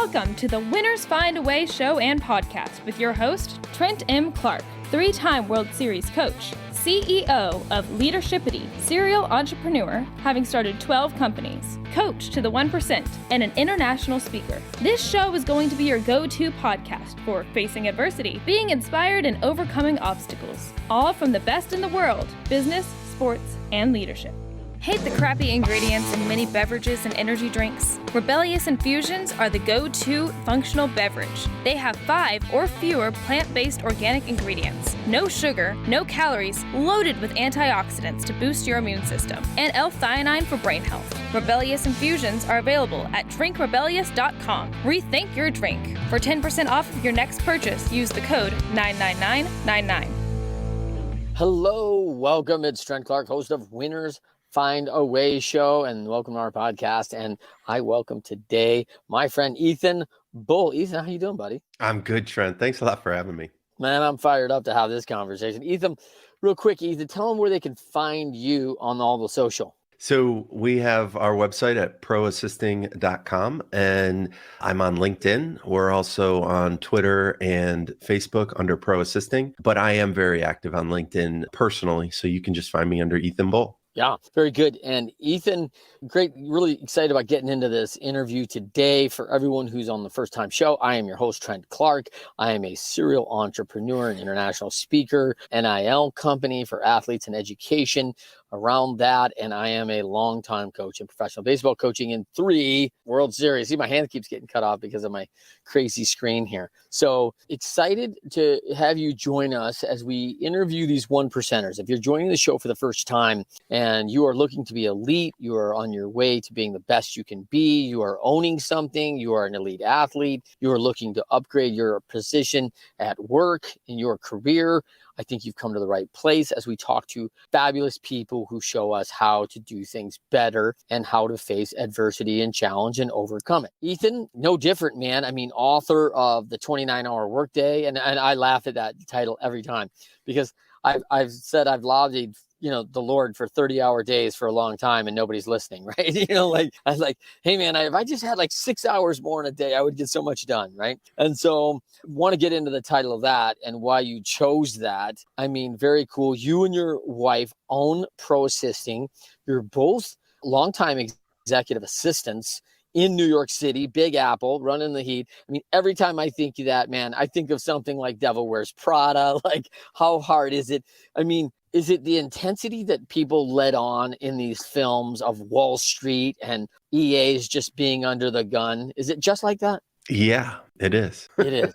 Welcome to the Winners Find a Way show and podcast with your host, Trent M. Clark, 3-time World Series coach, CEO of Leadershipity, serial entrepreneur, having started 12 companies, coach to the 1%, and an international speaker. This show is going to be your go-to podcast for facing adversity, being inspired, and overcoming obstacles, all from the best in the world, business, sports, and leadership. Hate the crappy ingredients in many beverages and energy drinks? Rebellious Infusions are the go-to functional beverage. They have 5 or fewer plant-based organic ingredients, no sugar, no calories, loaded with antioxidants to boost your immune system, and L-theanine for brain health. Rebellious Infusions are available at drinkrebellious.com. Rethink your drink. For 10% off of your next purchase, use the code 99999. Hello, welcome. It's Trent Clark, host of Winners Find a Way show, and welcome to our podcast. And I welcome today my friend Ethan Bull. Ethan, how you doing, buddy? I'm good, Trent. Thanks a lot for having me. Man, I'm fired up to have this conversation. Ethan, real quick, Ethan, tell them where they can find you on all the social. So we have our website at ProAssisting.com, and I'm on LinkedIn. We're also on Twitter and Facebook under ProAssisting, but I am very active on LinkedIn personally, so you can just find me under Ethan Bull. Yeah, very good. And Ethan, great, really excited about getting into this interview today. For everyone who's on the first time show, I am your host, Trent Clark. I am a serial entrepreneur and international speaker, NIL company for athletes and education around that. And I am a longtime coach in professional baseball, coaching in 3 World Series. See, my hand keeps getting cut off because of my crazy screen here. So excited to have you join us as we interview these 1%ers. If you're joining the show for the first time and you are looking to be elite, you are on your way to being the best you can be, you are owning something, you are an elite athlete, you are looking to upgrade your position at work, in your career, I think you've come to the right place as we talk to fabulous people who show us how to do things better and how to face adversity and challenge and overcome it. Ethan, no different, man. I mean, author of the 29-hour workday. And I laugh at that title every time because I've said I've lobbied the Lord for 30-hour days for a long time and nobody's listening, right? I was like, hey man, if I just had like 6 hours more in a day, I would get so much done, right? And so want to get into the title of that and why you chose that. I mean, very cool. You and your wife own ProAssisting. You're both longtime executive assistants in New York City, Big Apple, running the heat. I mean, every time I think of that, man, I think of something like Devil Wears Prada. Like, how hard is it? I mean, is it the intensity that people let on in these films of Wall Street and EA's just being under the gun? Is it just like that? Yeah, it is. It is.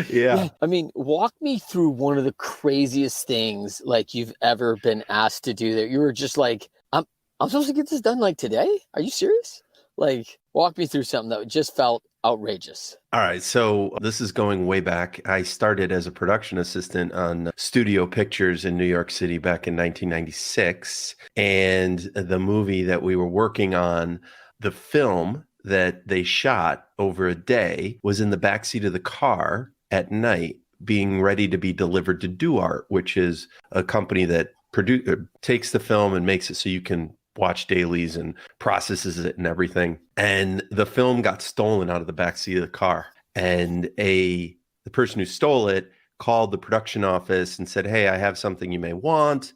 Yeah. I mean, walk me through one of the craziest things like you've ever been asked to do that you were just like, I'm supposed to get this done like today? Are you serious? Like, walk me through something that just felt outrageous. All right. So this is going way back. I started as a production assistant on studio pictures in New York City back in 1996. And the movie that we were working on, the film that they shot over a day, was in the backseat of the car at night being ready to be delivered to DoArt, which is a company that takes the film and makes it so you can watch dailies and processes it and everything. And the film got stolen out of the backseat of the car. And the person who stole it called the production office and said, hey, I have something you may want,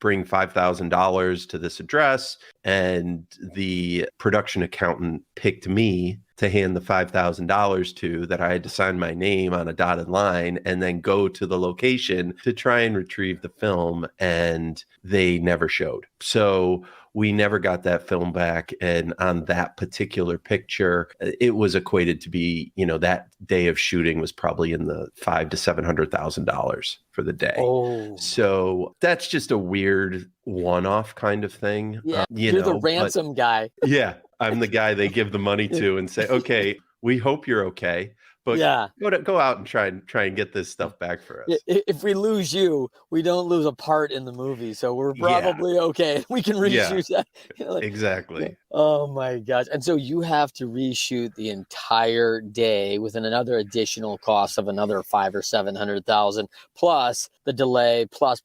bring $5,000 to this address. And the production accountant picked me to hand the $5,000 to, that I had to sign my name on a dotted line and then go to the location to try and retrieve the film. And they never showed. So we never got that film back. And on that particular picture, it was equated to be, that day of shooting was probably in the $500,000 to $700,000 for the day. Oh. So that's just a weird one-off kind of thing. Yeah, you're the ransom guy. Yeah, I'm the guy they give the money to and say, okay, we hope you're okay. But go out and try and get this stuff back for us. If we lose you, we don't lose a part in the movie, so we're probably okay. We can reshoot that. Exactly. Oh my gosh. And so you have to reshoot the entire day with another additional cost of another 5 or 700,000 plus the delay plus.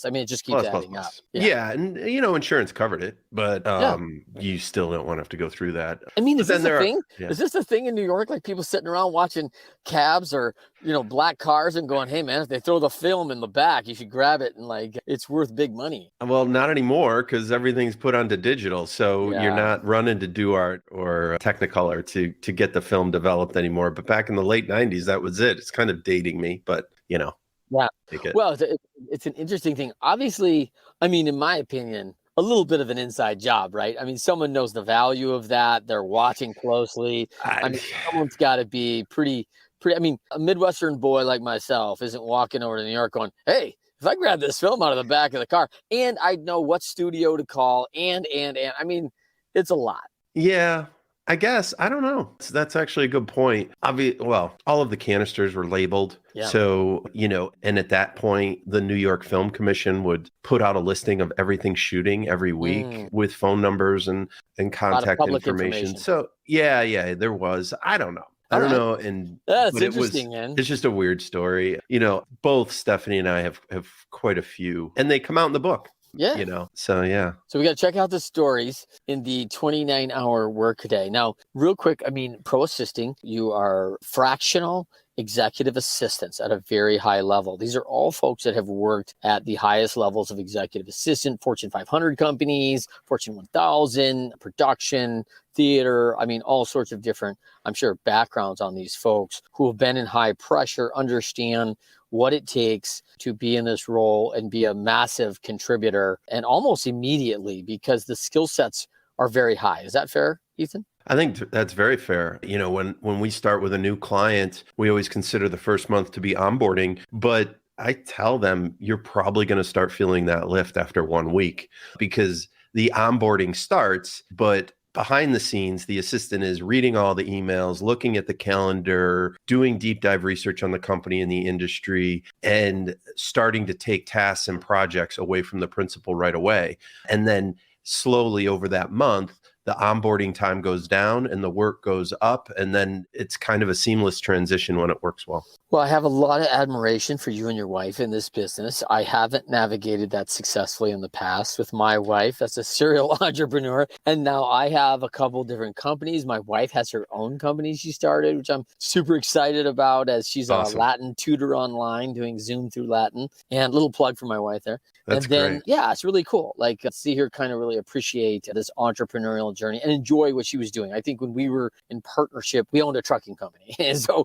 I mean, it just keeps adding up. Yeah, and insurance covered it, but Yeah. you still don't want to have to go through that. I mean, But is this then a there are, thing? yeah. Is this a thing in New York? Like people sitting around watching cabs or, black cars and going, hey man, if they throw the film in the back, you should grab it and like it's worth big money. Well, not anymore because everything's put onto digital. So you're Yeah. not running to DuArt or Technicolor to get the film developed anymore. But back in the late 90s, that was it. It's kind of dating me, but Yeah. take it. Well, it's an interesting thing. Obviously, I mean, in my opinion, a little bit of an inside job, right? I mean, someone knows the value of that. They're watching closely. I mean, someone's got to be pretty. I mean, a Midwestern boy like myself isn't walking over to New York going, "Hey, if I grab this film out of the back of the car," and I know what studio to call, and I mean, it's a lot. Yeah, I guess. I don't know. That's actually a good point. Well, all of the canisters were labeled. Yeah. So, and at that point, the New York Film Commission would put out a listing of everything shooting every week with phone numbers and contact information. So, yeah, there was. I don't know. I don't know. And that's interesting, man. It's just a weird story. Both Stephanie and I have quite a few, and they come out in the book. Yeah. So yeah. So we got to check out the stories in the 29-hour workday. Now, real quick, I mean, ProAssisting, you are fractional executive assistants at a very high level. These are all folks that have worked at the highest levels of executive assistant, Fortune 500 companies, Fortune 1000, production, theater. I mean, all sorts of different, I'm sure, backgrounds on these folks who have been in high pressure, understand what it takes to be in this role and be a massive contributor, and almost immediately because the skill sets are very high. Is that fair, Ethan? I think that's very fair. When we start with a new client, we always consider the first month to be onboarding, but I tell them you're probably going to start feeling that lift after 1 week because the onboarding starts, but behind the scenes, the assistant is reading all the emails, looking at the calendar, doing deep dive research on the company and the industry, and starting to take tasks and projects away from the principal right away. And then slowly over that month, the onboarding time goes down and the work goes up. And then it's kind of a seamless transition when it works well. Well, I have a lot of admiration for you and your wife in this business. I haven't navigated that successfully in the past with my wife. That's a serial entrepreneur. And now I have a couple different companies. My wife has her own company she started, which I'm super excited about as she's awesome. A Latin tutor online doing Zoom through Latin. And a little plug for my wife there. That's and then, great. Yeah, it's really cool. Like see her kind of really appreciate this entrepreneurial journey and enjoy what she was doing. I think when we were in partnership, we owned a trucking company. And so,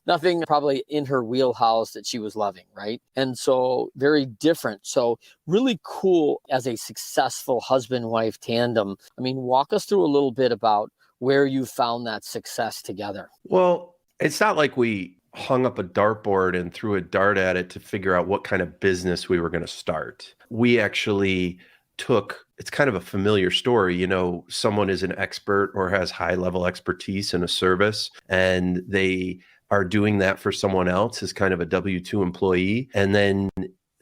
nothing probably in her wheelhouse that she was loving, right? And so very different. So really cool as a successful husband-wife tandem. I mean, walk us through a little bit about where you found that success together. Well, it's not like we hung up a dartboard and threw a dart at it to figure out what kind of business we were going to start. We actually it's kind of a familiar story. Someone is an expert or has high level expertise in a service and they are doing that for someone else as kind of a W-2 employee. And then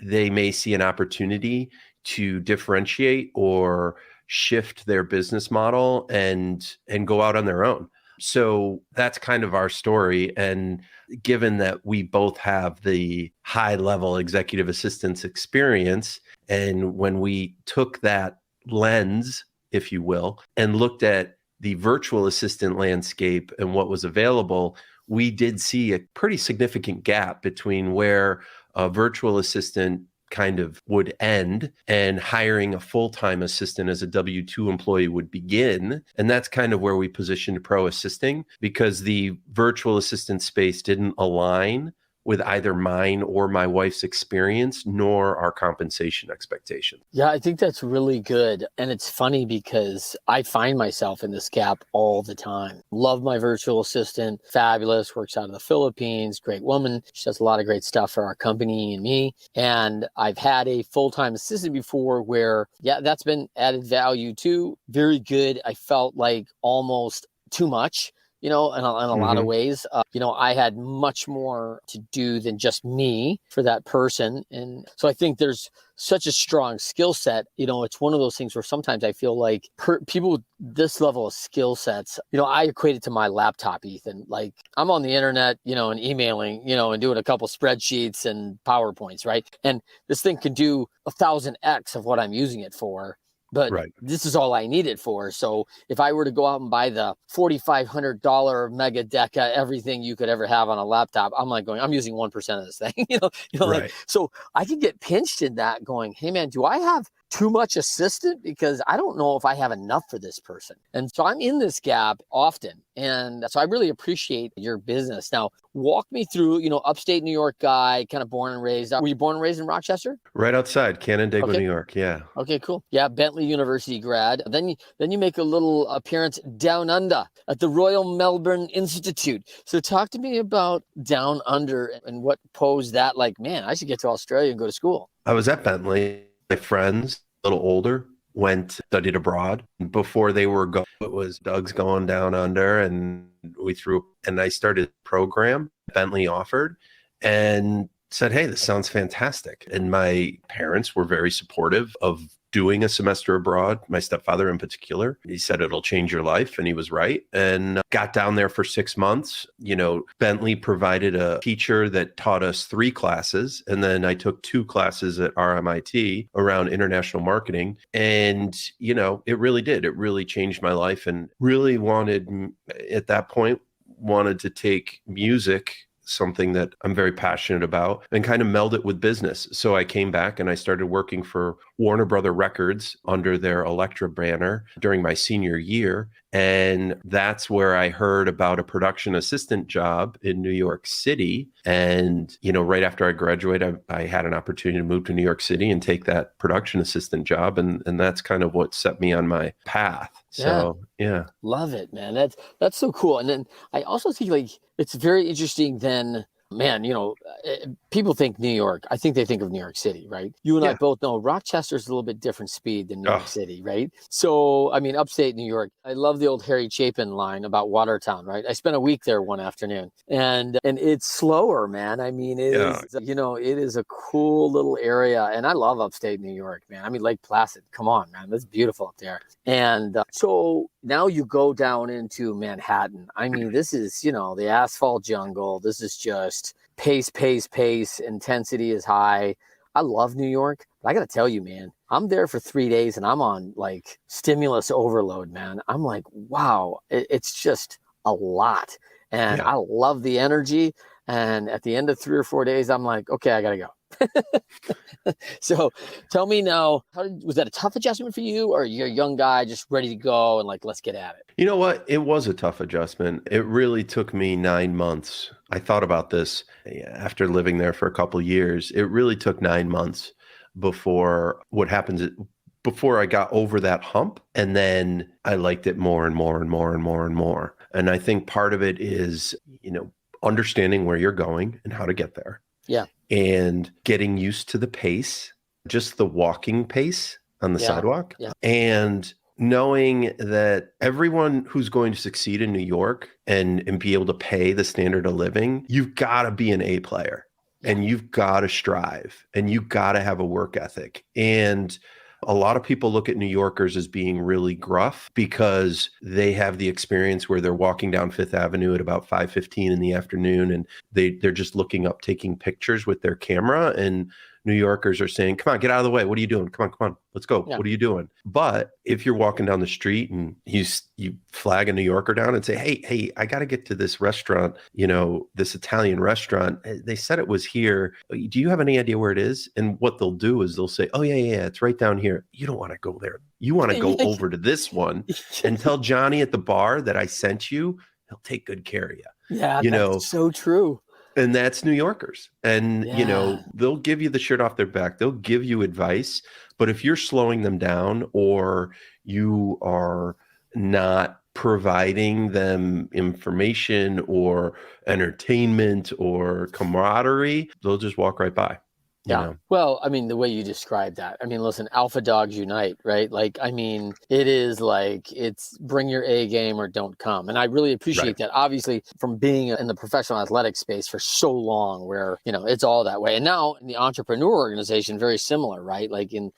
they may see an opportunity to differentiate or shift their business model and go out on their own. So that's kind of our story. And given that we both have the high level executive assistance experience, and when we took that lens, if you will, and looked at the virtual assistant landscape and what was available, we did see a pretty significant gap between where a virtual assistant kind of would end and hiring a full-time assistant as a W-2 employee would begin. And that's kind of where we positioned ProAssisting because the virtual assistant space didn't align with either mine or my wife's experience, nor our compensation expectation. Yeah, I think that's really good. And it's funny because I find myself in this gap all the time. Love my virtual assistant, fabulous, works out of the Philippines, great woman. She does a lot of great stuff for our company and me. And I've had a full-time assistant before where, that's been added value too. Very good. I felt like almost too much in a lot of ways. I had much more to do than just me for that person. And so I think there's such a strong skill set. It's one of those things where sometimes I feel like people with this level of skill sets, I equate it to my laptop, Ethan. Like I'm on the internet, and emailing, and doing a couple spreadsheets and PowerPoints, right? And this thing can do 1,000x of what I'm using it for. But this is all I need it for. So if I were to go out and buy the $4,500 mega deck, everything you could ever have on a laptop, I'm using 1% of this thing, like, so I can get pinched in that going, hey man, do I have too much assistant? Because I don't know if I have enough for this person. And so I'm in this gap often. And so I really appreciate your business. Now, walk me through, upstate New York guy, kind of born and raised. Were you born and raised in Rochester? Right outside Canandaigua, New York. Yeah. Okay, cool. Yeah, Bentley University grad. Then you make a little appearance down under at the Royal Melbourne Institute. So talk to me about down under and what posed that like, man, I should get to Australia and go to school. I was at Bentley. My friends, a little older, studied abroad. Before they were going, it was Doug's going down under, and I started a program Bentley offered and said, hey, this sounds fantastic. And my parents were very supportive of doing a semester abroad, my stepfather in particular. He said it'll change your life, and he was right. And got down there for 6 months. Bentley provided a teacher that taught us 3 classes, and then I took 2 classes at RMIT around international marketing. And, it really did. It really changed my life, and really at that point, wanted to take music, something that I'm very passionate about, and kind of meld it with business. So I came back and I started working for Warner Brother Records under their Elektra banner during my senior year. And that's where I heard about a production assistant job in New York City. And, right after I graduated, I had an opportunity to move to New York City and take that production assistant job. And that's kind of what set me on my path. So, yeah. Love it, man. That's so cool. And then I also think like it's very interesting then, man, people think New York. I think they think of New York City, right? You and I both know Rochester's a little bit different speed than New York City, right? So, upstate New York, I love the old Harry Chapin line about Watertown, right? I spent a week there one afternoon, and it's slower, man. It is, it is a cool little area, and I love upstate New York, man. Lake Placid, come on, man, that's beautiful up there. And so now you go down into Manhattan. This is, the asphalt jungle. This is just pace. Intensity is high. I love New York, but I got to tell you, man, I'm there for 3 days and I'm on like stimulus overload, man. I'm like, wow, it's just a lot. And I love the energy. And at the end of 3 or 4 days, I'm like, okay, I got to go. So tell me now, was that a tough adjustment for you, or you're a young guy just ready to go and like, let's get at it? You know what? It was a tough adjustment. It really took me 9 months. I thought about this after living there for a couple of years. It really took 9 months before I got over that hump. And then I liked it more and more and more and more and more. And I think part of it is, understanding where you're going and how to get there. Yeah. And getting used to the pace, just the walking pace on the sidewalk. Yeah. And knowing that everyone who's going to succeed in New York and be able to pay the standard of living, you've got to be an A player and you've got to strive and you've got to have a work ethic. And a lot of people look at New Yorkers as being really gruff because they have the experience where they're walking down Fifth Avenue at about 5:15 in the afternoon and they're just looking up, taking pictures with their camera. And New Yorkers are saying, come on, get out of the way. What are you doing? Come on, let's go. Yeah. What are you doing? But if you're walking down the street and you flag a New Yorker down and say, hey, I got to get to this restaurant, this Italian restaurant. They said it was here. Do you have any idea where it is? And what they'll do is they'll say, oh, yeah, it's right down here. You don't want to go there. You want to go over to this one and tell Johnny at the bar that I sent you. He'll take good care of you. Yeah, that's so true. And that's New Yorkers. And, they'll give you the shirt off their back. They'll give you advice. But if you're slowing them down or you are not providing them information or entertainment or camaraderie, they'll just walk right by. you know? Well, I mean, the way you describe that, I mean, listen, alpha dogs unite, right? Like, I mean, it is like, it's bring your A game or don't come. And I really appreciate that. Obviously, from being in the professional athletic space for so long, where, you know, it's all that way. And now in the entrepreneur organization, very similar, right? Like in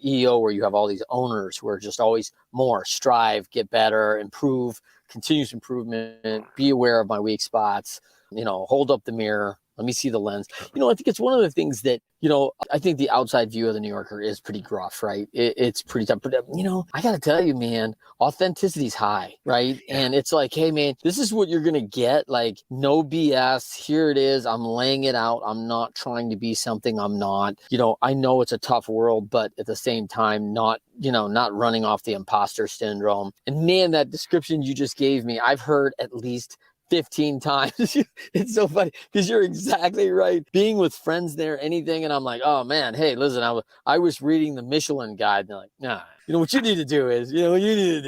EO, where you have all these owners who are just always more, strive, get better, improve, continuous improvement, be aware of my weak spots, you know, hold up the mirror. Let me see the lens. You know, I think it's one of the things that, you know, I think the outside view of the New Yorker is pretty gruff, right? It's pretty tough. But, you know, I got to tell you, man, authenticity is high, right? And it's like, hey, man, this is what you're going to get. Like, no BS. Here it is. I'm laying it out. I'm not trying to be something I'm not. You know, I know it's a tough world, but at the same time, not running off the imposter syndrome. And man, that description you just gave me, I've heard at least 15 times. It's so funny because you're exactly right. Being with friends there, anything, and I'm like, oh man, hey, listen, I was reading the Michelin guide, and they're like, nah, you know what you need to do is, you need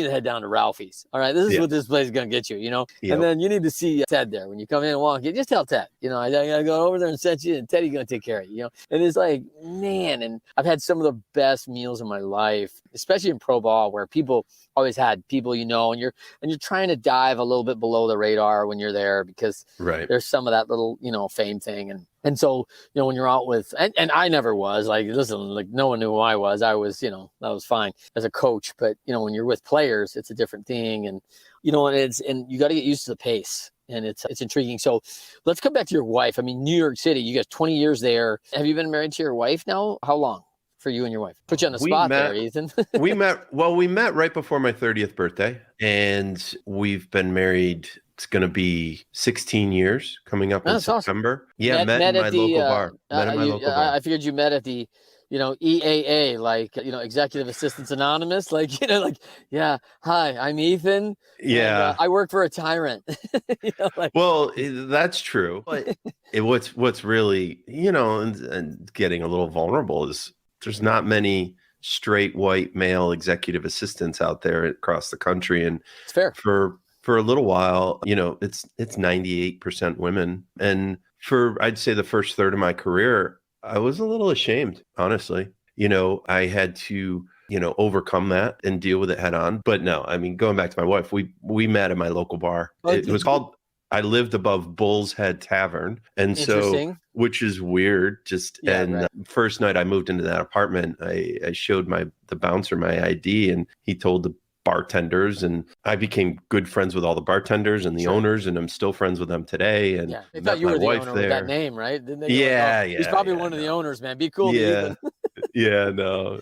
to head down to Ralphie's. All right, this is what this place is gonna get you, you know. And then you need to see Ted there when you come in and walk in. Just tell Ted, you know, I gotta go over there and set you, and Teddy's gonna take care of you, you know. And it's like, man, and I've had some of the best meals of my life, especially in pro ball, where people always had people, you know, and you're trying to dive a little bit below the radar when you're there because there's some of that little, you know, fame thing. And so, you know, when you're out with, and I never was like, listen, like no one knew who I was, you know, that was fine as a coach, but you know, when you're with players, it's a different thing. And, you know, and you got to get used to the pace. And it's intriguing. So let's come back to your wife. I mean, New York City, you guys 20 years there. Have you been married to your wife now? How long? For you and your wife? Put you on the spot there, Ethan. we met right before my 30th birthday, and we've been married. It's going to be 16 years coming up in September. Awesome. Yeah, met in my local bar. I figured you met at the, you know, EAA, like, you know, Executive Assistants Anonymous, like, you know, like, yeah, hi, I'm Ethan. Yeah, and, I work for a tyrant. You know, like, well, that's true. But what's really, you know, and getting a little vulnerable is, there's not many straight white male executive assistants out there across the country. And it's fair. For a little while, you know, it's 98% women. And for, I'd say, the first third of my career, I was a little ashamed, honestly. You know, I had to, you know, overcome that and deal with it head on. But no, I mean, going back to my wife, we met at my local bar. It was called, I lived above Bull's Head Tavern. And so, which is weird. First night I moved into that apartment, I showed the bouncer my ID, and he told the bartenders, and I became good friends with all the bartenders and the owners, and I'm still friends with them today. And they thought you were the owner with that name, right? Didn't they? Yeah, he's probably one of the owners, man. Be cool. Yeah, no.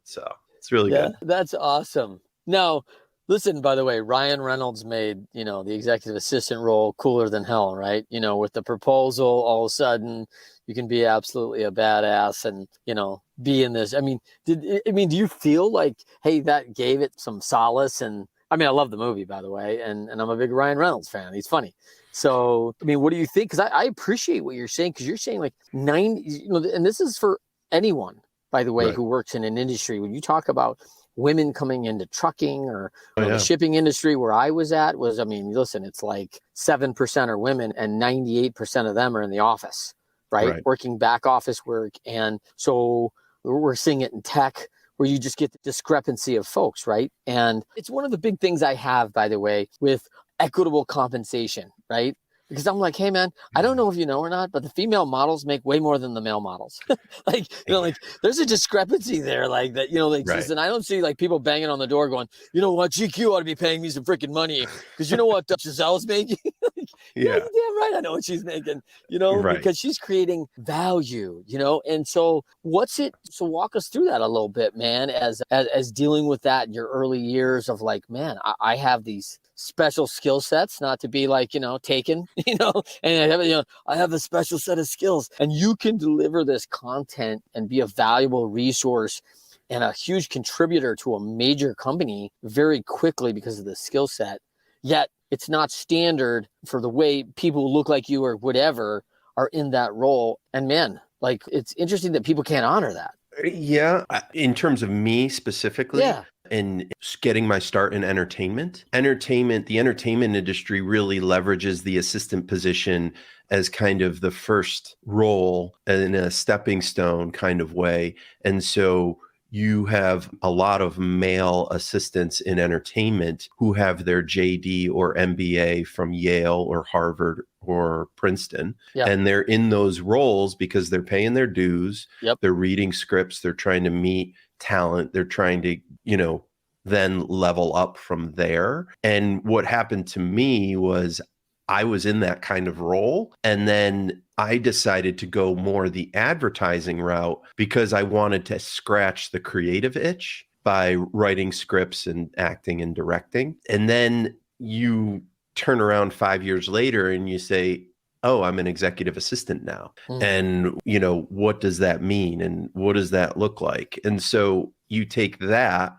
So it's really good. That's awesome. Now, listen, by the way, Ryan Reynolds made, you know, the executive assistant role cooler than hell, right? You know, with the proposal, all of a sudden you can be absolutely a badass and, you know, be in this. I mean, do you feel like, hey, that gave it some solace? And I mean, I love the movie, by the way, and I'm a big Ryan Reynolds fan. He's funny. So, I mean, what do you think? Because I appreciate what you're saying, because you're saying like 90, you know, and this is for anyone, by the way, who works in an industry. When you talk about women coming into trucking or the shipping industry where I was at was, I mean, listen, it's like 7% are women and 98% of them are in the office, right? Working back office work. And so we're seeing it in tech where you just get the discrepancy of folks, right? And it's one of the big things I have, by the way, with equitable compensation, right? Because I'm like, hey, man, I don't know if you know or not, but the female models make way more than the male models. Like, you know, like there's a discrepancy there, like that, you know, like, and I don't see like people banging on the door going, you know what, GQ ought to be paying me some freaking money because you know what Giselle's making? Like, yeah, damn right, I know what she's making, you know, because she's creating value, you know. And so so walk us through that a little bit, man, as dealing with that in your early years of like, man, I have these special skill sets, not to be like, you know, taken, you know, and I have a special set of skills, and you can deliver this content and be a valuable resource and a huge contributor to a major company very quickly because of the skill set. Yet it's not standard for the way people who look like you or whatever are in that role. And man, like, it's interesting that people can't honor that. Yeah. In terms of me specifically, Yeah. and getting my start in the entertainment industry really leverages the assistant position as kind of the first role in a stepping stone kind of way. And so you have a lot of male assistants in entertainment who have their JD or MBA from Yale or Harvard or Princeton. Yeah. And they're in those roles because they're paying their dues. Yep. They're reading scripts. They're trying to meet talent. They're trying to, then level up from there. And what happened to me was I was in that kind of role. And then I decided to go more the advertising route because I wanted to scratch the creative itch by writing scripts and acting and directing. And then you turn around 5 years later and you say, oh, I'm an executive assistant now. And, what does that mean? And what does that look like? And so you take that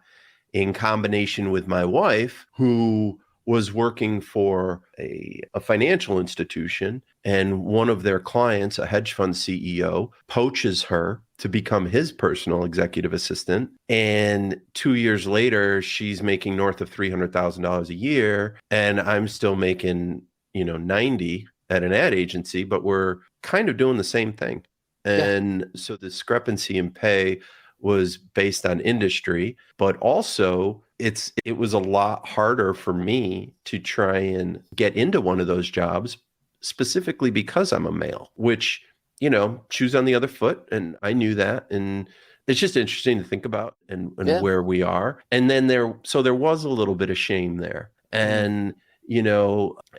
in combination with my wife, who was working for a financial institution, and one of their clients, a hedge fund CEO, poaches her to become his personal executive assistant. And 2 years later, she's making north of $300,000 a year, and I'm still making, 90 at an ad agency, but we're kind of doing the same thing. And so the discrepancy in pay was based on industry, but also it was a lot harder for me to try and get into one of those jobs, specifically because I'm a male, which, shoes on the other foot. And I knew that. And it's just interesting to think about and where we are. And then there was a little bit of shame there. And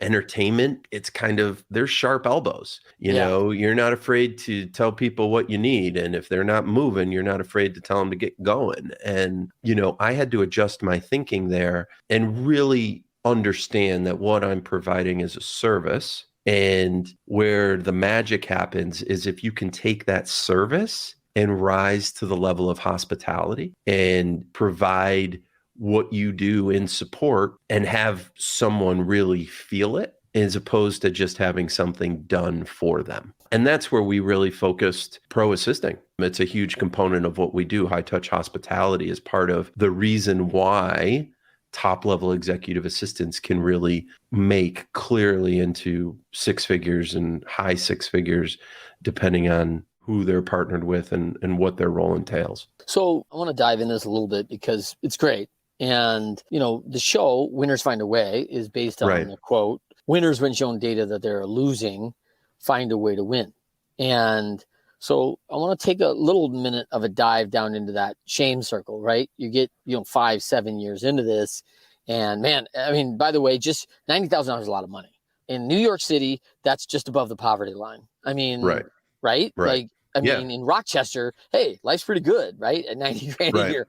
entertainment, it's kind of, there's sharp elbows, you're not afraid to tell people what you need. And if they're not moving, you're not afraid to tell them to get going. And, I had to adjust my thinking there and really understand that what I'm providing is a service. And where the magic happens is if you can take that service and rise to the level of hospitality and provide what you do in support and have someone really feel it, as opposed to just having something done for them. And that's where we really focused ProAssisting. It's a huge component of what we do. High touch hospitality is part of the reason why top level executive assistants can really make clearly into six figures and high six figures, depending on who they're partnered with and what their role entails. So I want to dive into this a little bit because it's great. And, the show, Winners Find a Way, is based on the quote, winners, when shown data that they're losing, find a way to win. And so I want to take a little minute of a dive down into that shame circle, right? You get, 5-7 years into this. And man, I mean, by the way, just $90,000 is a lot of money. In New York City, that's just above the poverty line. I mean, right? Like, I mean, in Rochester, hey, life's pretty good, right? At 90 grand a year,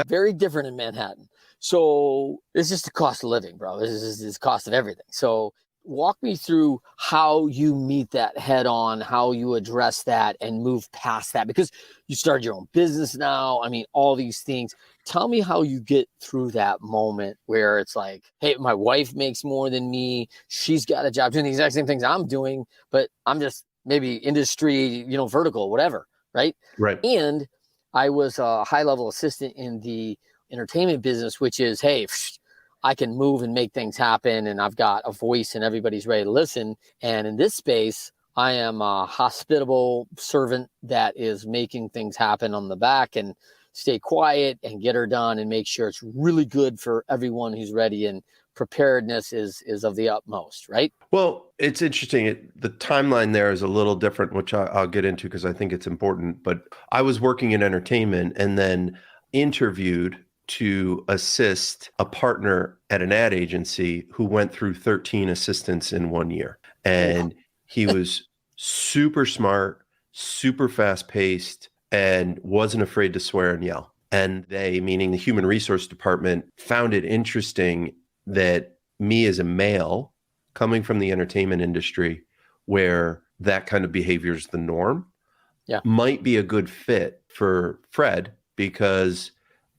very different in Manhattan. So it's just the cost of living, bro. This is the cost of everything. So walk me through how you meet that head on, how you address that and move past that, because you started your own business now. I mean, all these things. Tell me how you get through that moment where it's like, hey, my wife makes more than me. She's got a job doing the exact same things I'm doing, but I'm just maybe industry, vertical, whatever. Right. And I was a high level assistant in the entertainment business, which is, hey, I can move and make things happen. And I've got a voice and everybody's ready to listen. And in this space, I am a hospitable servant that is making things happen on the back and stay quiet and get her done and make sure it's really good for everyone who's ready. And preparedness is of the utmost, right? Well, it's interesting. The timeline there is a little different, which I'll get into because I think it's important. But I was working in entertainment and then interviewed to assist a partner at an ad agency who went through 13 assistants in 1 year. And he was super smart, super fast paced, and wasn't afraid to swear and yell. And they, meaning the human resource department, found it interesting that me as a male coming from the entertainment industry, where that kind of behavior is the norm, might be a good fit for Fred because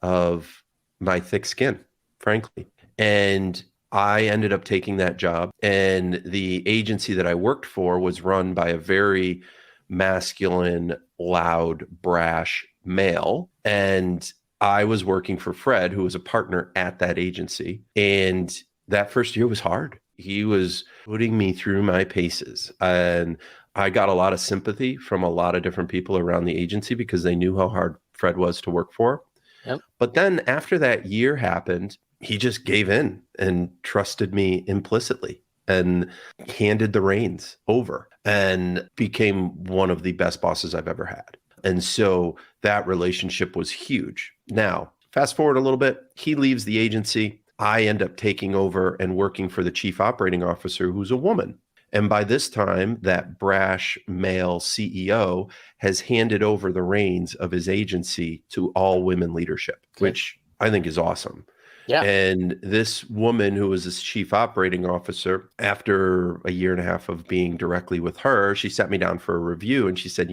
of my thick skin, frankly. And I ended up taking that job. And the agency that I worked for was run by a very masculine, loud, brash male, and I was working for Fred, who was a partner at that agency. And that first year was hard. He was putting me through my paces. And I got a lot of sympathy from a lot of different people around the agency because they knew how hard Fred was to work for. Yep. But then after that year happened, he just gave in and trusted me implicitly and handed the reins over and became one of the best bosses I've ever had. And so that relationship was huge. Now, fast forward a little bit, he leaves the agency. I end up taking over and working for the chief operating officer, who's a woman. And by this time, that brash male CEO has handed over the reins of his agency to all women leadership, which I think is awesome. Yeah. And this woman who was his chief operating officer, after a year and a half of being directly with her, she sat me down for a review and she said,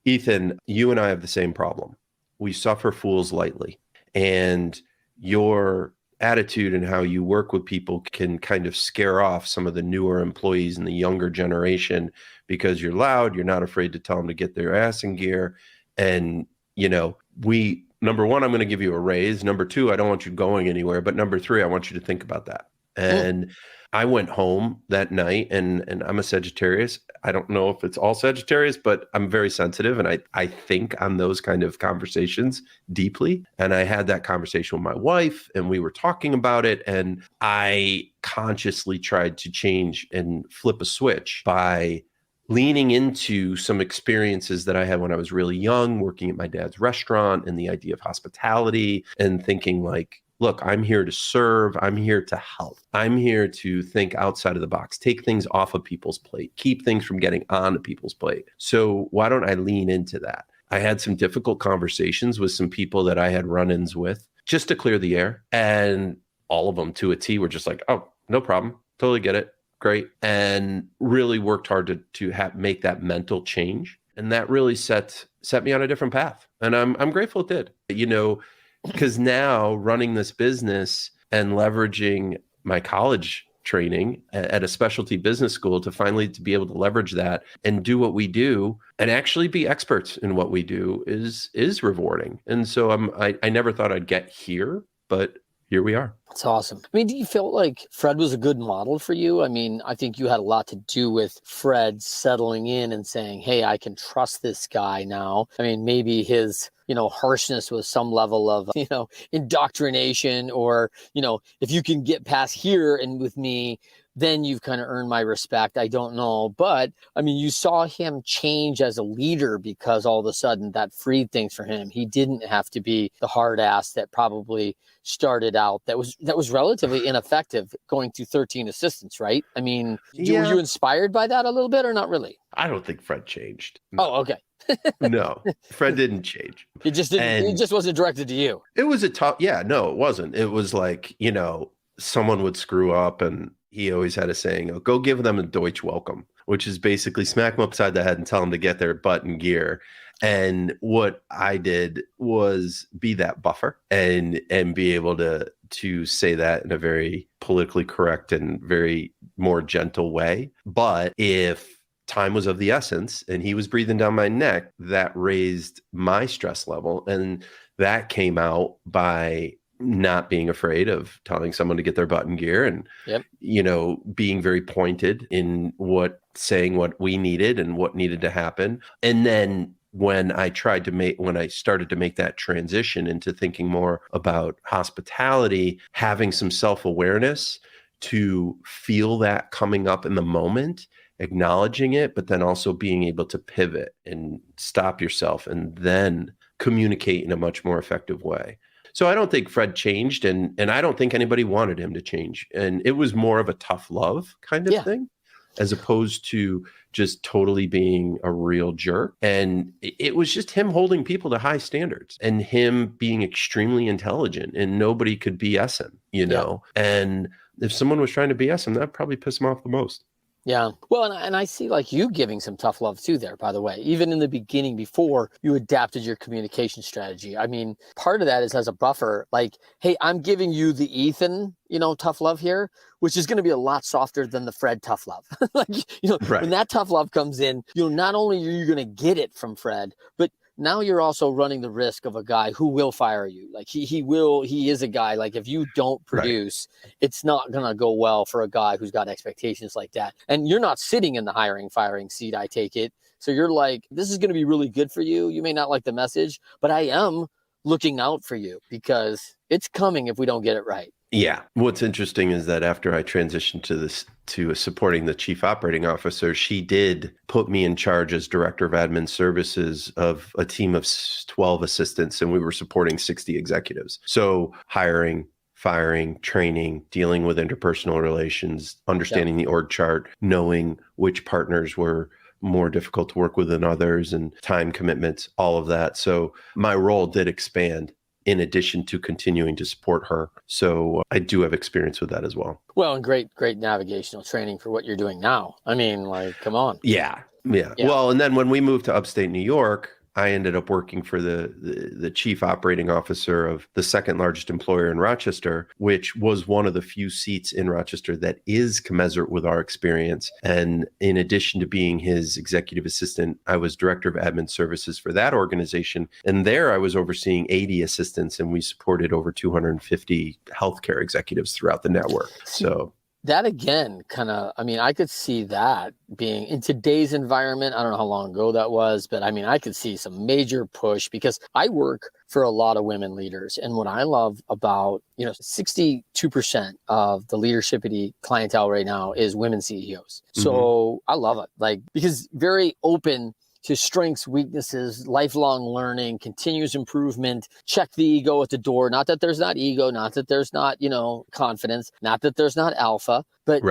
Ethan, you and I have the same problem. We suffer fools lightly. And your attitude and how you work with people can kind of scare off some of the newer employees in the younger generation because you're loud, you're not afraid to tell them to get their ass in gear. And, number one, I'm going to give you a raise. Number two, I don't want you going anywhere. But number three, I want you to think about that. And I went home that night, and I'm a Sagittarius. I don't know if it's all Sagittarius, but I'm very sensitive. And I think on those kind of conversations deeply. And I had that conversation with my wife, and we were talking about it. And I consciously tried to change and flip a switch by leaning into some experiences that I had when I was really young, working at my dad's restaurant, and the idea of hospitality, and thinking like, look, I'm here to serve. I'm here to help. I'm here to think outside of the box, take things off of people's plate, keep things from getting onto people's plate. So why don't I lean into that? I had some difficult conversations with some people that I had run-ins with just to clear the air. And all of them to a T were just like, oh, no problem. Totally get it. Great. And really worked hard to make that mental change. And that really set me on a different path. And I'm grateful it did, because now running this business and leveraging my college training at a specialty business school to be able to leverage that and do what we do and actually be experts in what we do is rewarding. And so I never thought I'd get here, but here we are. That's awesome. I mean, do you feel like Fred was a good model for you? I mean, I think you had a lot to do with Fred settling in and saying, hey, I can trust this guy now. I mean, maybe his, harshness was some level of, indoctrination, or, if you can get past here and with me, then you've kind of earned my respect. I don't know. But I mean, you saw him change as a leader because all of a sudden that freed things for him. He didn't have to be the hard ass that probably started out that was relatively ineffective going through 13 assistants, right? I mean, were you inspired by that a little bit or not really? I don't think Fred changed. Oh, okay. No, Fred didn't change. It just didn't. It just wasn't directed to you. It was a tough. Yeah, no, it wasn't. It was like, someone would screw up, and he always had a saying, oh, go give them a Deutsch welcome, which is basically smack them upside the head and tell them to get their butt in gear. And what I did was be that buffer and be able to say that in a very politically correct and very more gentle way. But if time was of the essence and he was breathing down my neck, that raised my stress level. And that came out by not being afraid of telling someone to get their butt in gear and, being very pointed in saying what we needed and what needed to happen. And then when I started to make that transition into thinking more about hospitality, having some self-awareness to feel that coming up in the moment, acknowledging it, but then also being able to pivot and stop yourself and then communicate in a much more effective way. So I don't think Fred changed, and I don't think anybody wanted him to change. And it was more of a tough love kind of thing, as opposed to just totally being a real jerk. And it was just him holding people to high standards and him being extremely intelligent, and nobody could BS him, And if someone was trying to BS him, that'd probably piss him off the most. Yeah. Well, and I see like you giving some tough love too there, by the way, even in the beginning before you adapted your communication strategy. I mean, part of that is as a buffer, like, hey, I'm giving you the Ethan, tough love here, which is going to be a lot softer than the Fred tough love. Like, Right. When that tough love comes in, not only are you going to get it from Fred, but now you're also running the risk of a guy who will fire you. Like he is a guy, like if you don't produce, it's not going to go well for a guy who's got expectations like that. And you're not sitting in the hiring, firing seat, I take it. So you're like, this is going to be really good for you. You may not like the message, but I am looking out for you because it's coming if we don't get it right. Yeah. What's interesting is that after I transitioned to supporting the chief operating officer, she did put me in charge as director of admin services of a team of 12 assistants, and we were supporting 60 executives. So hiring, firing, training, dealing with interpersonal relations, understanding the org chart, knowing which partners were more difficult to work with than others, and time commitments, all of that. So my role did expand in addition to continuing to support her. So I do have experience with that as well. Well, and great navigational training for what you're doing now. I mean, like, come on. Yeah. Well, and then when we moved to upstate New York, I ended up working for the chief operating officer of the second largest employer in Rochester, which was one of the few seats in Rochester that is commensurate with our experience. And in addition to being his executive assistant, I was director of admin services for that organization. And there I was overseeing 80 assistants, and we supported over 250 healthcare executives throughout the network. So that again, I could see that being in today's environment. I don't know how long ago that was, but I could see some major push because I work for a lot of women leaders. And what I love about, 62% of the leadership clientele right now is women CEOs. So I love it, because very open to strengths, weaknesses, lifelong learning, continuous improvement, check the ego at the door. Not that there's not ego, not that there's not, confidence, not that there's not alpha, but,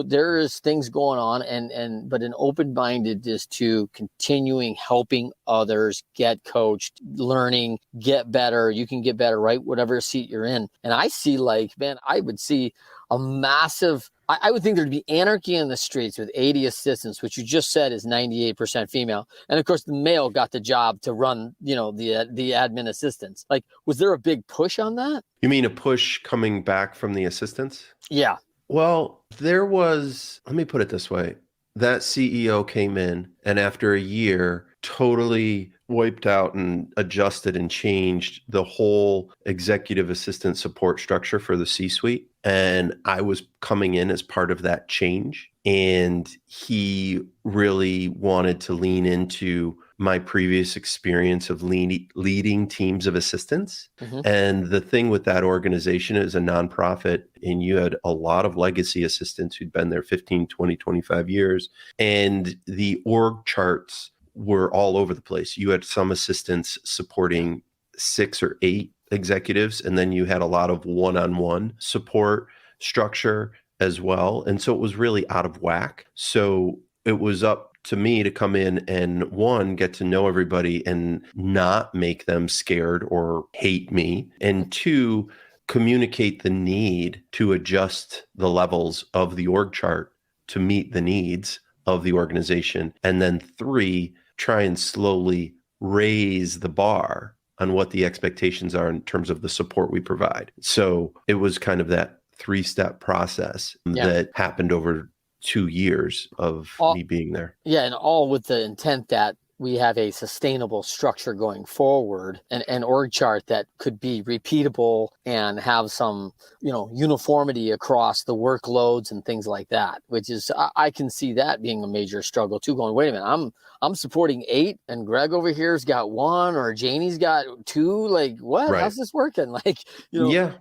there is things going on but an open-mindedness to continuing helping others get coached, learning, get better. You can get better, right? Whatever seat you're in. And I see I would see a massive, I would think there'd be anarchy in the streets with 80 assistants, which you just said is 98% female. And of course, the male got the job to run, the admin assistants. Was there a big push on that? You mean a push coming back from the assistants? Yeah. Well, there was, let me put it this way. That CEO came in and after a year totally wiped out and adjusted and changed the whole executive assistant support structure for the C-suite. And I was coming in as part of that change. And he really wanted to lean into my previous experience of leading teams of assistants. And the thing with that organization is a nonprofit, and you had a lot of legacy assistants who'd been there 15, 20, 25 years. And the org charts were all over the place. You had some assistants supporting 6 or 8 executives, and then you had a lot of one-on-one support structure as well. And so it was really out of whack. So it was up to me to come in and get to know everybody and not make them scared or hate me. And 2, communicate the need to adjust the levels of the org chart to meet the needs of the organization. And then 3, try and slowly raise the bar on what the expectations are in terms of the support we provide. So it was kind of that 3-step process that happened over 2 years of me being there. Yeah, and all with the intent that we have a sustainable structure going forward, an org chart that could be repeatable and have some, uniformity across the workloads and things like that, which is, I can see that being a major struggle too, going, wait a minute, I'm supporting 8 and Greg over here's got 1 or Janie's got 2. What? Right. How's this working?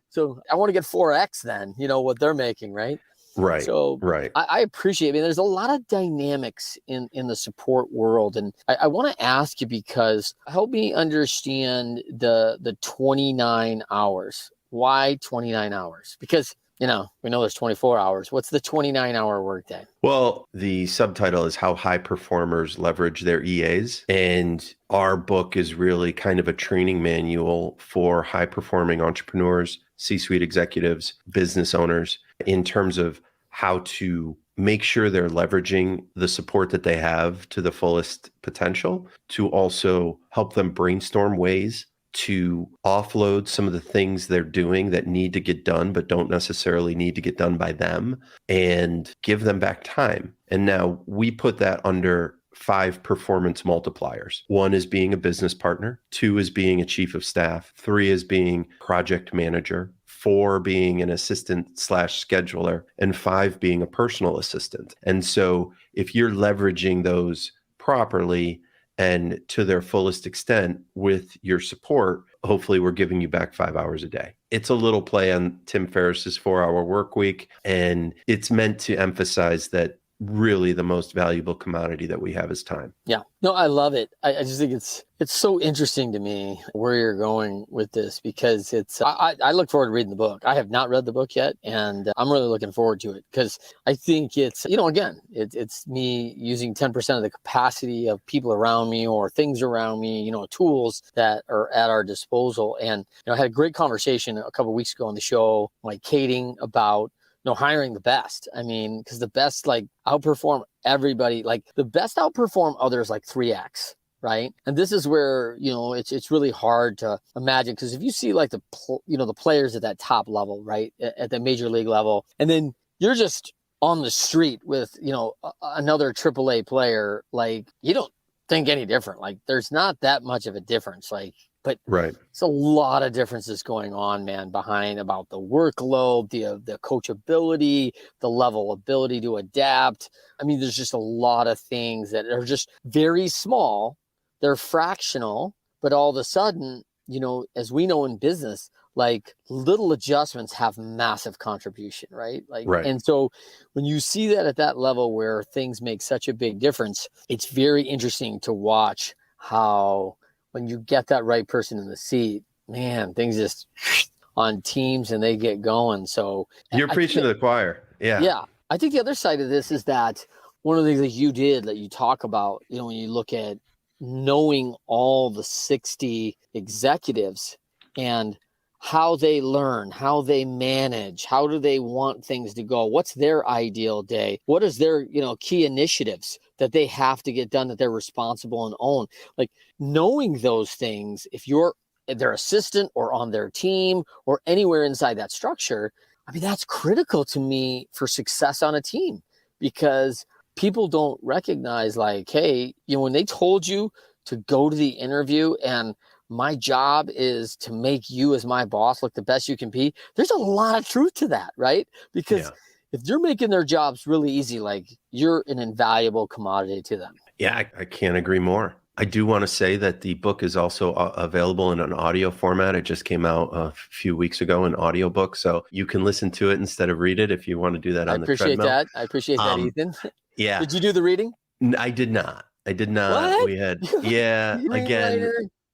So I want to get 4X then, what they're making, right? Right. So I appreciate it. There's a lot of dynamics in the support world. And I want to ask you, because help me understand the 29 hours. Why 29 hours? Because, we know there's 24 hours. What's the 29-hour workday? Well, the subtitle is How High Performers Leverage Their EAs. And our book is really kind of a training manual for high-performing entrepreneurs, C-suite executives, business owners, in terms of how to make sure they're leveraging the support that they have to the fullest potential, to also help them brainstorm ways to offload some of the things they're doing that need to get done, but don't necessarily need to get done by them, and give them back time. And now we put that under 5 performance multipliers. 1 is being a business partner, 2 is being a chief of staff, 3 is being project manager, 4 being an assistant / scheduler, and 5 being a personal assistant. And so if you're leveraging those properly and to their fullest extent with your support, hopefully we're giving you back 5 hours a day. It's a little play on Tim Ferriss's 4-hour work week, and it's meant to emphasize that really the most valuable commodity that we have is time. Yeah, no, I love it. I just think it's so interesting to me where you're going with this, because I look forward to reading the book. I have not read the book yet, and I'm really looking forward to it, because I think it's, again, it's me using 10% of the capacity of people around me or things around me, tools that are at our disposal. And, I had a great conversation a couple of weeks ago on the show, like Kating, about hiring the best. I mean, because the best outperform everybody. Like the best outperform others like 3x, right? And this is where it's really hard to imagine, because if you see like the players at that top level, right, at the major league level, and then you're just on the street with another AAA player, like you don't think any different. Like there's not that much of a difference. But right. It's a lot of differences going on, man, behind about the workload, the coachability, the level of ability to adapt. I mean, there's just a lot of things that are just very small. They're fractional, but all of a sudden, as we know in business, like little adjustments have massive contribution, right? Right. And so when you see that at that level where things make such a big difference, it's very interesting to watch how, when you get that right person in the seat, man, things just on teams and they get going. So you're preaching to the choir. Yeah. Yeah. I think the other side of this is that one of the things that you did that you talk about, when you look at knowing all the 60 executives and how they learn, how they manage, how do they want things to go? What's their ideal day? What is their, key initiatives that they have to get done, that they're responsible and own? Like knowing those things, if you're their assistant or on their team or anywhere inside that structure, I mean, that's critical to me for success on a team, because people don't recognize like, hey, when they told you to go to the interview and my job is to make you as my boss look the best you can be, there's a lot of truth to that, right? Because if you're making their jobs really easy, like you're an invaluable commodity to them. Yeah, I can't agree more. I do want to say that the book is also available in an audio format. It just came out a few weeks ago, an audiobook. So you can listen to it instead of read it if you want to do that on the treadmill. I appreciate that, Ethan. Yeah. Did you do the reading? I did not. What? We had, again.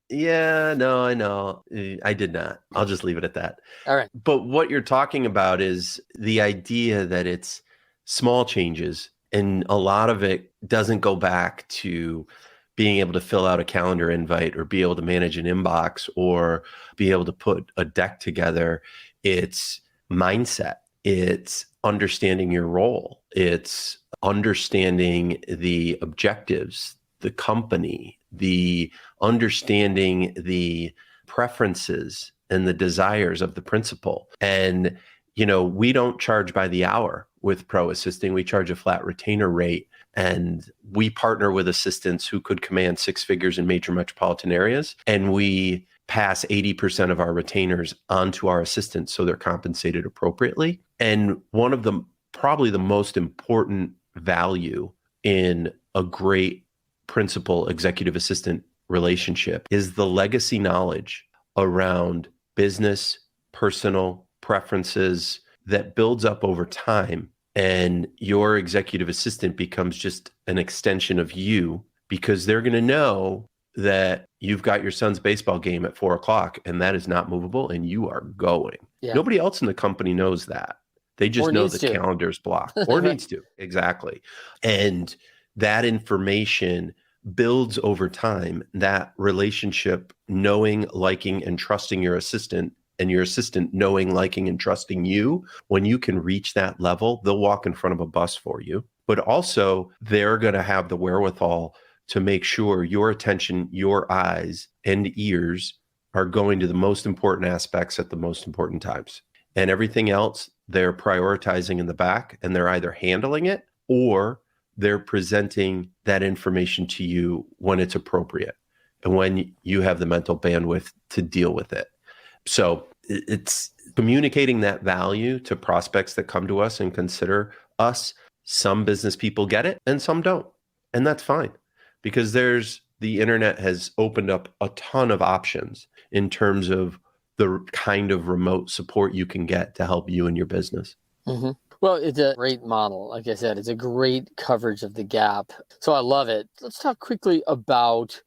Yeah, no, I know. I did not. I'll just leave it at that. All right. But what you're talking about is the idea that it's small changes, and a lot of it doesn't go back to being able to fill out a calendar invite or be able to manage an inbox or be able to put a deck together. It's mindset. It's understanding your role. It's understanding the objectives, the company, the understanding the preferences and the desires of the principal. And, we don't charge by the hour with ProAssisting. We charge a flat retainer rate, and we partner with assistants who could command 6 figures in major metropolitan areas. And we pass 80% of our retainers onto our assistants so they're compensated appropriately. And one of the probably the most important value in a great principal executive assistant relationship is the legacy knowledge around business, personal preferences that builds up over time. And your executive assistant becomes just an extension of you, because they're going to know that you've got your son's baseball game at 4:00 and that is not movable and you are going. Yeah. Nobody else in the company knows that. They just know the calendar's blocked or needs to. Exactly. And that information builds over time, that relationship, knowing, liking, and trusting your assistant, and your assistant knowing, liking, and trusting you. When you can reach that level, they'll walk in front of a bus for you. But also, they're going to have the wherewithal to make sure your attention, your eyes, and ears are going to the most important aspects at the most important times. And everything else, they're prioritizing in the back, and they're either handling it or they're presenting that information to you when it's appropriate and when you have the mental bandwidth to deal with it. So it's communicating that value to prospects that come to us and consider us. Some business people get it and some don't. And that's fine, because the internet has opened up a ton of options in terms of the kind of remote support you can get to help you and your business. Mm-hmm. Well, it's a great model. Like I said, it's a great coverage of the gap. So I love it. Let's talk quickly about,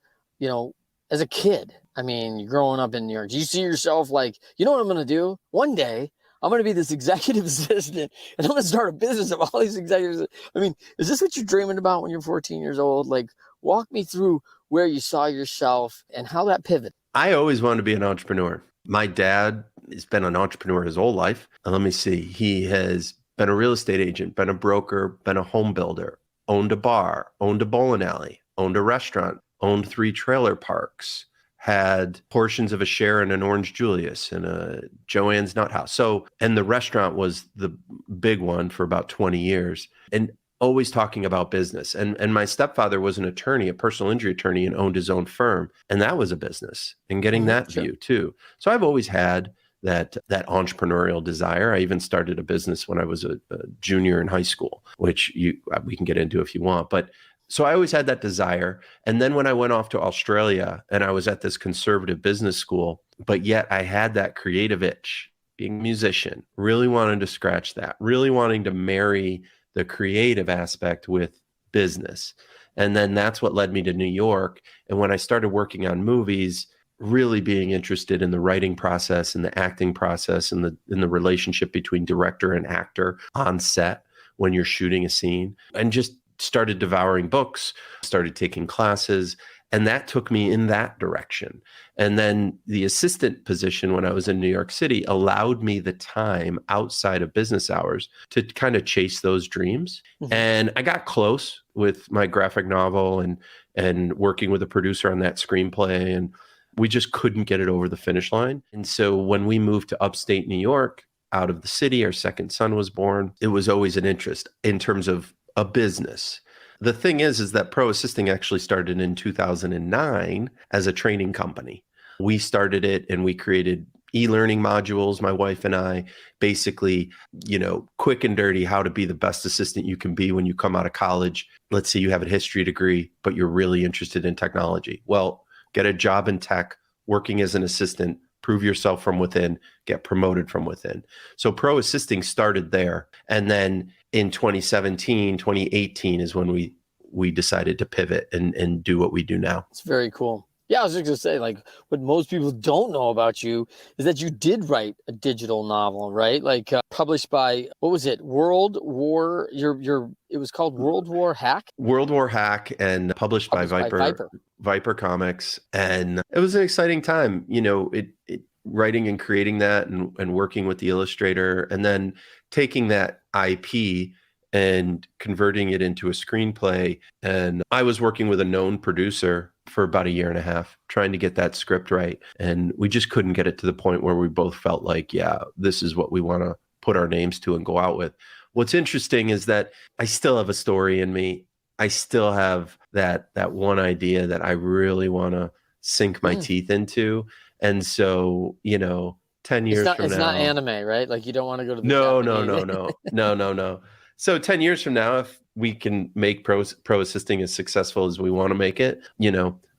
as a kid, I mean, you're growing up in New York. Do you see yourself like, you know what I'm going to do? One day, I'm going to be this executive assistant and I'm going to start a business of all these executives. I mean, is this what you're dreaming about when you're 14 years old? Like, walk me through where you saw yourself and how that pivot. I always wanted to be an entrepreneur. My dad has been an entrepreneur his whole life. And let me see, he has been a real estate agent, been a broker, been a home builder, owned a bar, owned a bowling alley, owned a restaurant, owned 3 trailer parks, had portions of a share in an Orange Julius and a Joanne's Nut House. So, and the restaurant was the big one for about 20 years. And always talking about business. And my stepfather was an attorney, a personal injury attorney, and owned his own firm. And that was a business, and getting that view too. So I've always had that entrepreneurial desire. I even started a business when I was a junior in high school, which we can get into if you want. But so I always had that desire. And then when I went off to Australia and I was at this conservative business school, but yet I had that creative itch, being a musician, really wanting to scratch that, really wanting to marry the creative aspect with business. And then that's what led me to New York. And when I started working on movies, really being interested in the writing process and the acting process and the relationship between director and actor on set when you're shooting a scene, and just started devouring books, started taking classes, and that took me in that direction. And then the assistant position when I was in New York City allowed me the time outside of business hours to kind of chase those dreams. Mm-hmm. And I got close with my graphic novel and working with a producer on that screenplay, and we just couldn't get it over the finish line. And so when we moved to upstate New York, out of the city, our second son was born. It was always an interest in terms of a business. The thing is that ProAssisting actually started in 2009 as a training company. We started it and we created e-learning modules, my wife and I, basically, quick and dirty, how to be the best assistant you can be when you come out of college. Let's say you have a history degree, but you're really interested in technology. Well, get a job in tech, working as an assistant, prove yourself from within, get promoted from within. So ProAssisting started there. And then in 2017, 2018 is when we decided to pivot and do what we do now. It's very cool. Yeah, I was just going to say, like, what most people don't know about you is that you did write a digital novel, right? Like published by, what was it? World War, it was called World War Hack? World War Hack, and published by Viper Comics. And it was an exciting time, writing and creating that and working with the illustrator, and then taking that IP and converting it into a screenplay. And I was working with a known producer for about a year and a half, trying to get that script right. And we just couldn't get it to the point where we both felt like, yeah, this is what we want to put our names to and go out with. What's interesting is that I still have a story in me. I still have that one idea that I really want to sink my teeth into. And so, 10 years from now. It's not anime, right? Like, you don't want to go to the No. So 10 years from now, if we can make ProAssisting as successful as we want to make it,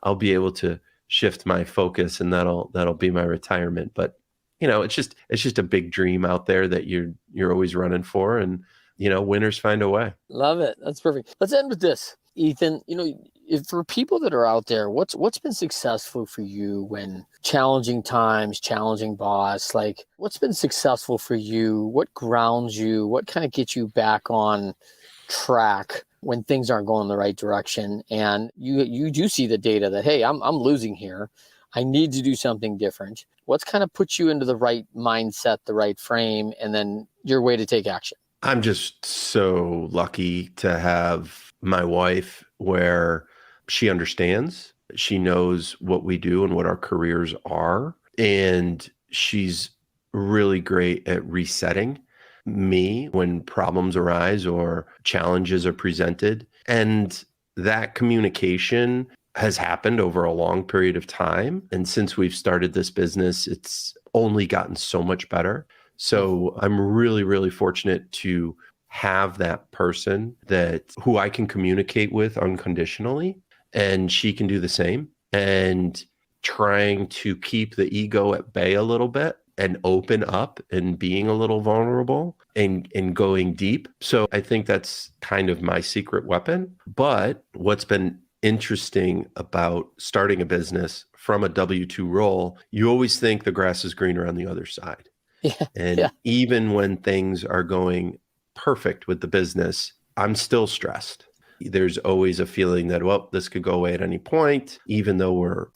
I'll be able to shift my focus, and that'll be my retirement. But, it's just a big dream out there that you're always running for, and, winners find a way. Love it. That's perfect. Let's end with this. Ethan, if for people that are out there, what's been successful for you when challenging times, challenging boss, like what's been successful for you? What grounds you? What kind of gets you back on track when things aren't going the right direction? And you do see the data that, hey, I'm losing here. I need to do something different. What's kind of put you into the right mindset, the right frame, and then your way to take action? I'm just so lucky to have my wife where she understands, she knows what we do and what our careers are. And she's really great at resetting me when problems arise or challenges are presented. And that communication has happened over a long period of time. And since we've started this business, it's only gotten so much better. So I'm really, really fortunate to have that person who I can communicate with unconditionally, and she can do the same. And trying to keep the ego at bay a little bit and open up and being a little vulnerable and going deep. So I think that's kind of my secret weapon. But what's been interesting about starting a business from a W-2 role, you always think the grass is greener on the other side. And even when things are going perfect with the business, I'm still stressed. There's always a feeling that, well, this could go away at any point, even though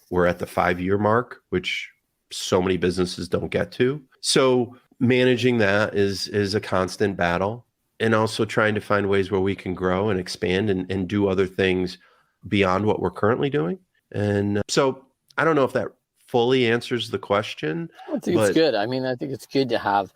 we're at the 5-year mark, which so many businesses don't get to. So managing that is a constant battle, and also trying to find ways where we can grow and expand and do other things beyond what we're currently doing. And so I don't know if that fully answers the question. I think it's good. I mean, I think it's good to have,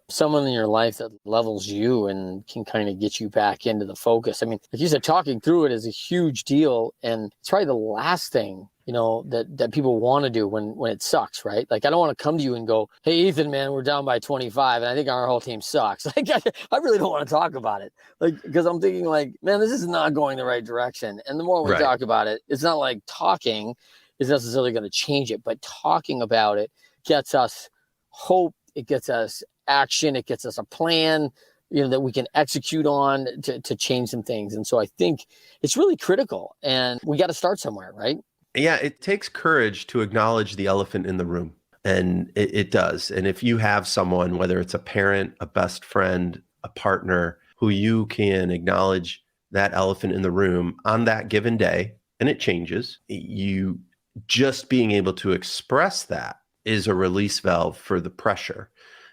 someone in your life that levels you and can kind of get you back into the focus. I mean, like you said, talking through it is a huge deal. And it's probably the last thing, that people want to do when it sucks, right? Like, I don't want to come to you and go, hey, Ethan, man, we're down by 25 and I think our whole team sucks. Like, I really don't want to talk about it. Like, because I'm thinking like, man, this is not going the right direction. And the more we talk about it, it's not like talking is necessarily going to change it, but talking about it gets us hope. It gets us action. It gets us a plan, that we can execute on to change some things. And so I think it's really critical, and we got to start somewhere, right? Yeah, it takes courage to acknowledge the elephant in the room. And it does. And if you have someone, whether it's a parent, a best friend, a partner, who you can acknowledge that elephant in the room on that given day, and it changes, you just being able to express that is a release valve for the pressure.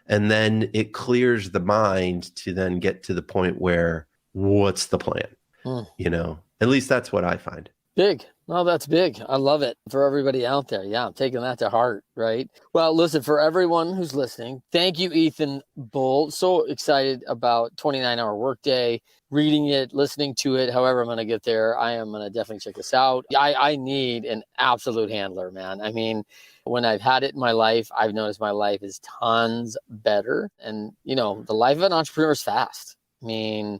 And then it clears the mind to then get to the point where, what's the plan? At least that's what I find. Big. Well, that's big. I love it for everybody out there. Yeah, I'm taking that to heart, right? Well, listen, for everyone who's listening, thank you, Ethan Bull. So excited about 29-hour workday, reading it, listening to it. However I'm going to get there, I am going to definitely check this out. I need an absolute handler, man. I mean, when I've had it in my life, I've noticed my life is tons better. And, the life of an entrepreneur is fast. I mean,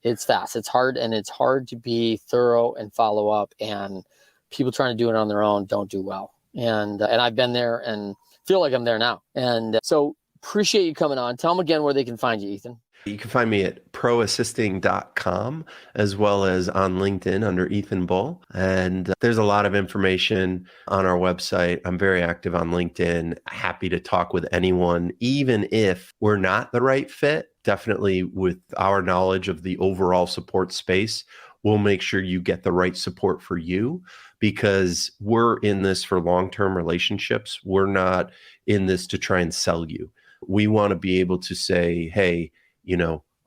it's fast, it's hard, and it's hard to be thorough and follow up. And people trying to do it on their own don't do well. And I've been there and feel like I'm there now. And so appreciate you coming on. Tell them again where they can find you, Ethan. You can find me at ProAssisting.com, as well as on LinkedIn under Ethan Bull. And there's a lot of information on our website. I'm very active on LinkedIn, happy to talk with anyone, even if we're not the right fit. Definitely with our knowledge of the overall support space, we'll make sure you get the right support for you, because we're in this for long-term relationships. We're not in this to try and sell you. We want to be able to say, hey,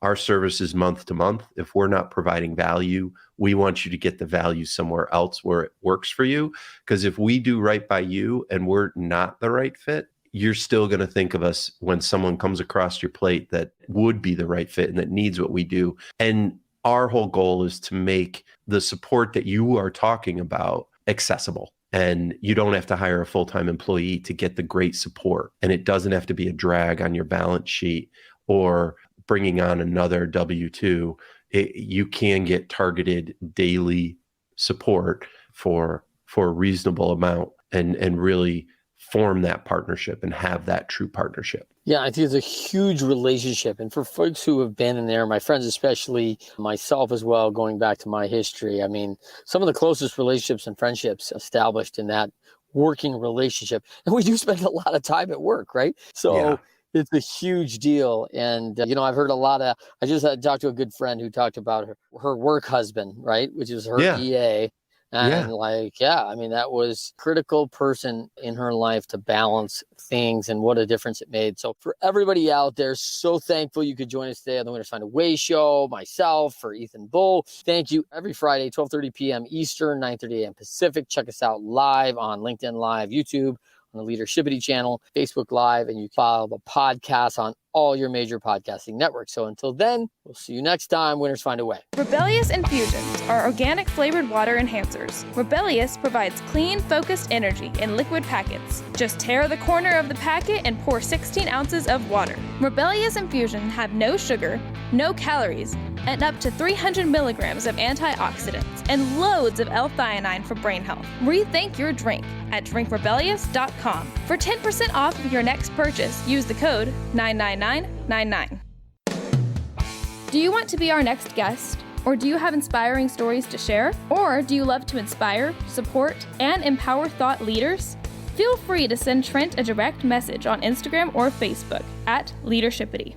our service is month to month. If we're not providing value, we want you to get the value somewhere else where it works for you. Because if we do right by you and we're not the right fit, you're still going to think of us when someone comes across your plate that would be the right fit and that needs what we do. And our whole goal is to make the support that you are talking about accessible. And you don't have to hire a full-time employee to get the great support. And it doesn't have to be a drag on your balance sheet or bringing on another W-2. You can get targeted daily support for a reasonable amount and really form that partnership and have that true partnership. Yeah, I think it's a huge relationship. And for folks who have been in there, my friends especially, myself as well, going back to my history, I mean, some of the closest relationships and friendships established in that working relationship. And we do spend a lot of time at work, right? So it's a huge deal. And, I've heard I just had talked to a good friend who talked about her work husband, right? Which is her EA. And that was a critical person in her life to balance things, and what a difference it made. So for everybody out there, so thankful you could join us today on the Winners Find a Way show, myself, for Ethan Bull. Thank you. Every Friday, 12:30 p.m. Eastern, 9:30 a.m. Pacific. Check us out live on LinkedIn Live, YouTube, on the Leadershipity channel, Facebook Live, and you can follow the podcast on all your major podcasting networks. So until then, we'll see you next time. Winners find a way. Rebellious Infusions are organic flavored water enhancers. Rebellious provides clean, focused energy in liquid packets. Just tear the corner of the packet and pour 16 ounces of water. Rebellious Infusions have no sugar, no calories, and up to 300 milligrams of antioxidants and loads of L-theanine for brain health. Rethink your drink at drinkrebellious.com. For 10% off of your next purchase, use the code 99999. Do you want to be our next guest? Or do you have inspiring stories to share? Or do you love to inspire, support, and empower thought leaders? Feel free to send Trent a direct message on Instagram or Facebook at Leadershipity.